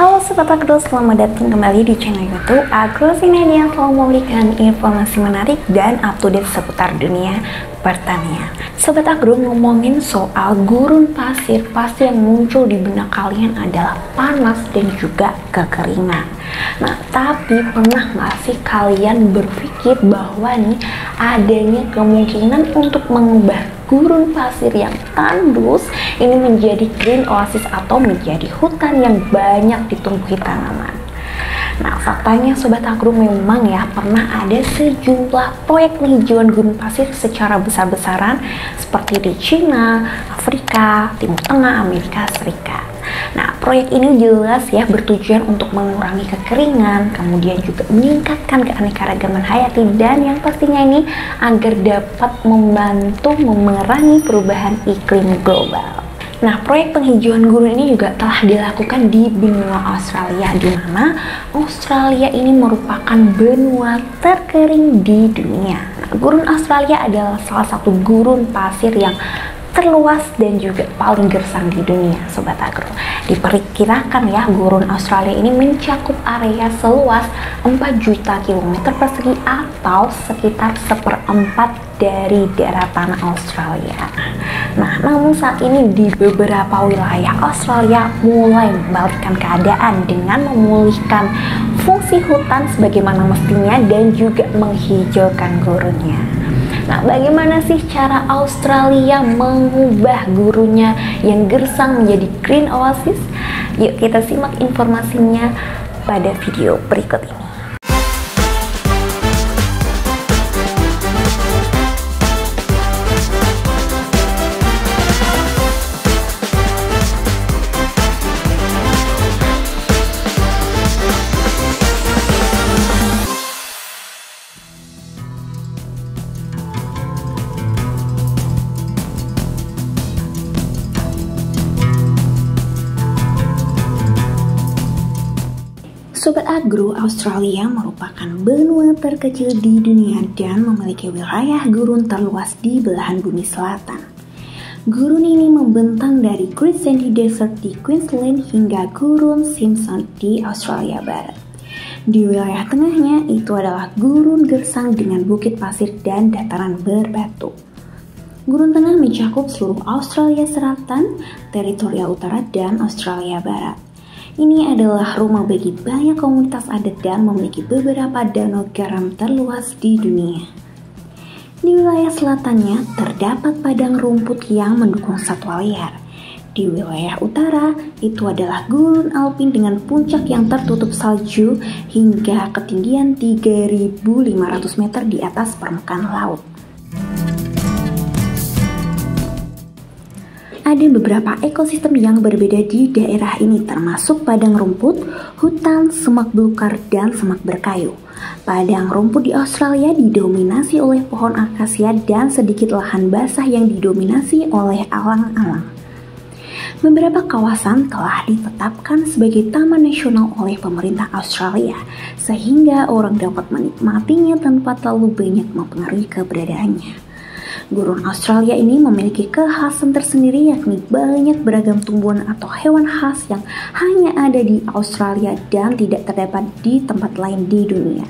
Halo Sobat Agro, selamat datang kembali di channel YouTube Agro Sinedi yang selalu memberikan informasi menarik dan up to date seputar dunia pertanian. Sobat Agro, ngomongin soal gurun pasir, pasti yang muncul di benak kalian adalah panas dan juga kekeringan. Nah, tapi pernah nggak sih kalian berpikir bahwa nih adanya kemungkinan untuk mengubah gurun pasir yang tandus ini menjadi green oasis atau menjadi hutan yang banyak ditumbuhi tanaman? Nah, faktanya Sobat Agro memang ya pernah ada sejumlah proyek penghijauan gurun pasir secara besar-besaran seperti di China, Afrika, Timur Tengah, Amerika Serikat. Nah, proyek ini jelas ya bertujuan untuk mengurangi kekeringan, kemudian juga meningkatkan keanekaragaman hayati, dan yang pastinya ini agar dapat membantu memerangi perubahan iklim global. Nah, proyek penghijauan gurun ini juga telah dilakukan di benua Australia, di mana Australia ini merupakan benua terkering di dunia. Nah, gurun Australia adalah salah satu gurun pasir yang terluas dan juga paling gersang di dunia, Sobat Agro. Diperkirakan ya, gurun Australia ini mencakup area seluas 4 juta kilometer persegi atau sekitar 1/4 dari daerah tanah Australia. Nah, namun saat ini di beberapa wilayah Australia mulai membalikkan keadaan dengan memulihkan fungsi hutan sebagaimana mestinya dan juga menghijaukan gurunnya. Nah, bagaimana sih cara Australia mengubah gurunnya yang gersang menjadi green oasis? Yuk kita simak informasinya pada video berikut ini. Sobat Agro, Australia merupakan benua terkecil di dunia dan memiliki wilayah gurun terluas di belahan bumi selatan. Gurun ini membentang dari Great Sandy Desert di Queensland hingga Gurun Simpson di Australia Barat. Di wilayah tengahnya itu adalah gurun gersang dengan bukit pasir dan dataran berbatu. Gurun tengah mencakup seluruh Australia Selatan, Teritorial Utara, dan Australia Barat. Ini adalah rumah bagi banyak komunitas adat dan memiliki beberapa danau garam terluas di dunia. Di wilayah selatannya terdapat padang rumput yang mendukung satwa liar. Di wilayah utara itu adalah gurun alpin dengan puncak yang tertutup salju hingga ketinggian 3.500 meter di atas permukaan laut. Ada beberapa ekosistem yang berbeda di daerah ini, termasuk padang rumput, hutan, semak belukar, dan semak berkayu. Padang rumput di Australia didominasi oleh pohon akasia dan sedikit lahan basah yang didominasi oleh alang-alang. Beberapa kawasan telah ditetapkan sebagai taman nasional oleh pemerintah Australia, sehingga orang dapat menikmatinya tanpa terlalu banyak mempengaruhi keberadaannya. Gurun Australia ini memiliki kekhasan tersendiri, yakni banyak beragam tumbuhan atau hewan khas yang hanya ada di Australia dan tidak terdapat di tempat lain di dunia.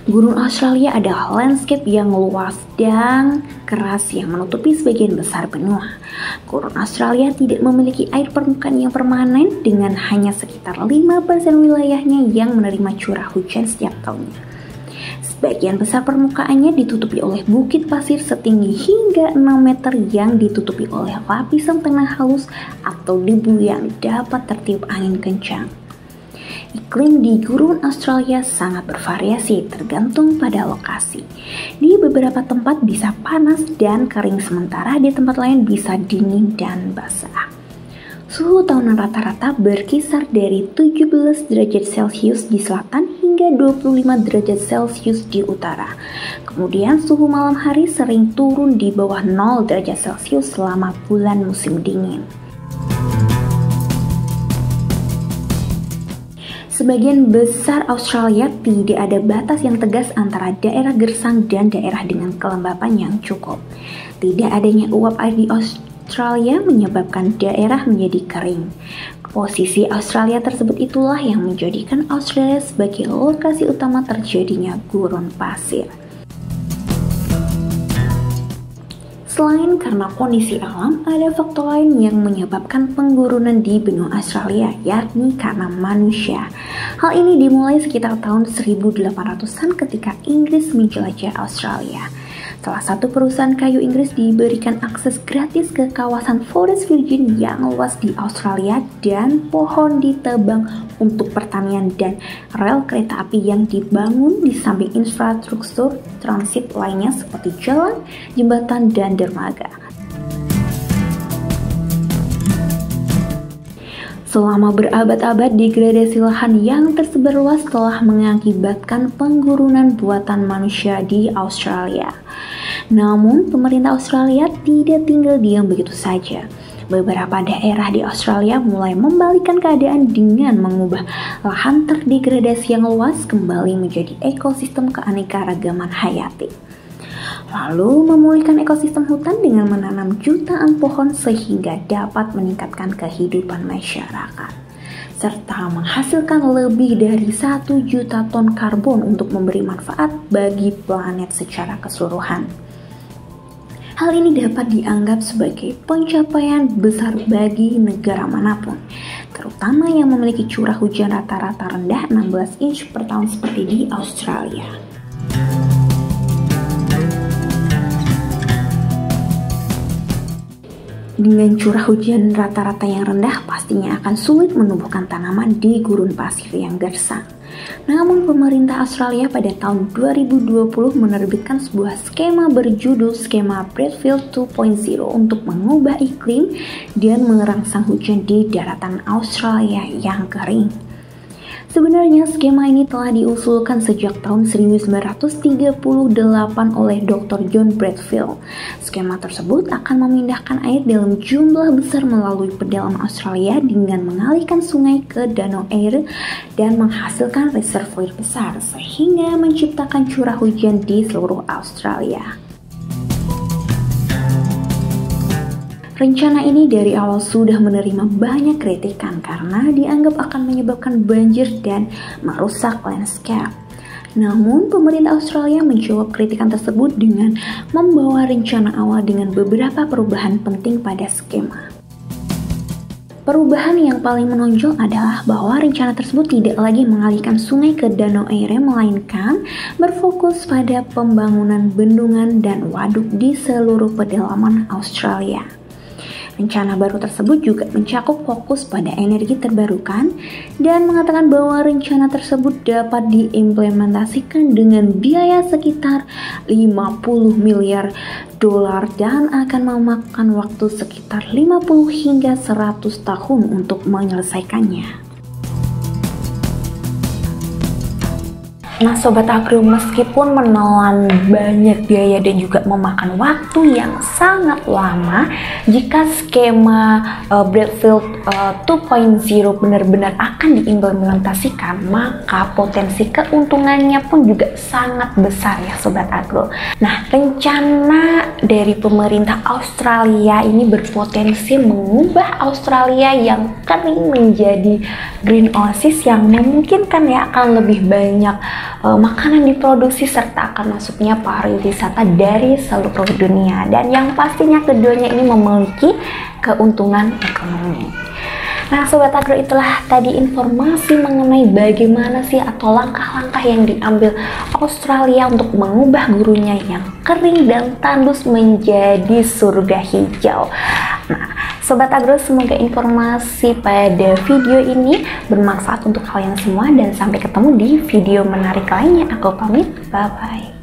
Gurun Australia adalah landscape yang luas dan keras yang menutupi sebagian besar benua. Gurun Australia tidak memiliki air permukaan yang permanen dengan hanya sekitar 5% wilayahnya yang menerima curah hujan setiap tahunnya. Sebagian besar permukaannya ditutupi oleh bukit pasir setinggi hingga 6 meter yang ditutupi oleh lapisan tanah halus atau debu yang dapat tertiup angin kencang. Iklim di gurun Australia sangat bervariasi tergantung pada lokasi. Di beberapa tempat bisa panas dan kering, sementara di tempat lain bisa dingin dan basah. Suhu tahunan rata-rata berkisar dari 17 derajat Celcius di selatan hingga 25 derajat Celcius di utara. Kemudian suhu malam hari sering turun di bawah 0 derajat Celcius selama bulan musim dingin. Sebagian besar Australia tidak ada batas yang tegas antara daerah gersang dan daerah dengan kelembapan yang cukup. Tidak adanya uap air di Australia Australia menyebabkan daerah menjadi kering. Posisi Australia tersebut itulah yang menjadikan Australia sebagai lokasi utama terjadinya gurun pasir. Selain karena kondisi alam, ada faktor lain yang menyebabkan penggurunan di benua Australia, yakni karena manusia. Hal ini dimulai sekitar tahun 1800-an ketika Inggris menjelajah Australia. Salah satu perusahaan kayu Inggris diberikan akses gratis ke kawasan Forest Virgin yang luas di Australia dan pohon ditebang untuk pertanian dan rel kereta api yang dibangun di samping infrastruktur transit lainnya seperti jalan, jembatan, dan dermaga. Selama berabad-abad, degradasi lahan yang tersebar luas telah mengakibatkan penggurunan buatan manusia di Australia. Namun, pemerintah Australia tidak tinggal diam begitu saja. Beberapa daerah di Australia mulai membalikkan keadaan dengan mengubah lahan terdegradasi yang luas kembali menjadi ekosistem keanekaragaman hayati. Lalu memulihkan ekosistem hutan dengan menanam jutaan pohon sehingga dapat meningkatkan kehidupan masyarakat, serta menghasilkan lebih dari 1 juta ton karbon untuk memberi manfaat bagi planet secara keseluruhan. Hal ini dapat dianggap sebagai pencapaian besar bagi negara manapun, terutama yang memiliki curah hujan rata-rata rendah 16 inch per tahun seperti di Australia. Dengan curah hujan rata-rata yang rendah, pastinya akan sulit menumbuhkan tanaman di gurun pasir yang gersang. Namun pemerintah Australia pada tahun 2020 menerbitkan sebuah skema berjudul Skema Bradfield 2.0 untuk mengubah iklim dan merangsang hujan di daratan Australia yang kering. Sebenarnya skema ini telah diusulkan sejak tahun 1938 oleh Dr. John Bradfield. Skema tersebut akan memindahkan air dalam jumlah besar melalui pedalaman Australia dengan mengalihkan sungai ke danau air dan menghasilkan reservoir besar sehingga menciptakan curah hujan di seluruh Australia. Rencana ini dari awal sudah menerima banyak kritikan karena dianggap akan menyebabkan banjir dan merusak landscape. Namun, pemerintah Australia menjawab kritikan tersebut dengan membawa rencana awal dengan beberapa perubahan penting pada skema. Perubahan yang paling menonjol adalah bahwa rencana tersebut tidak lagi mengalihkan sungai ke danau air, melainkan berfokus pada pembangunan bendungan dan waduk di seluruh pedalaman Australia. Rencana baru tersebut juga mencakup fokus pada energi terbarukan dan mengatakan bahwa rencana tersebut dapat diimplementasikan dengan biaya sekitar 50 miliar dolar dan akan memakan waktu sekitar 50 hingga 100 tahun untuk menyelesaikannya. Nah Sobat Agro, meskipun menelan banyak biaya dan juga memakan waktu yang sangat lama, jika skema Bradfield 2.0 benar-benar akan diimplementasikan, maka potensi keuntungannya pun juga sangat besar ya Sobat Agro. Nah, rencana dari pemerintah Australia ini berpotensi mengubah Australia yang kering menjadi green oasis yang memungkinkan ya akan lebih banyak makanan diproduksi serta akan masuknya pariwisata dari seluruh dunia, dan yang pastinya keduanya ini memiliki keuntungan ekonomi. Nah Sobat Agro, itulah tadi informasi mengenai bagaimana sih atau langkah-langkah yang diambil Australia untuk mengubah gurunya yang kering dan tandus menjadi surga hijau. Nah Sobat Agro, semoga informasi pada video ini bermanfaat untuk kalian semua dan sampai ketemu di video menarik lainnya. Aku pamit, bye-bye.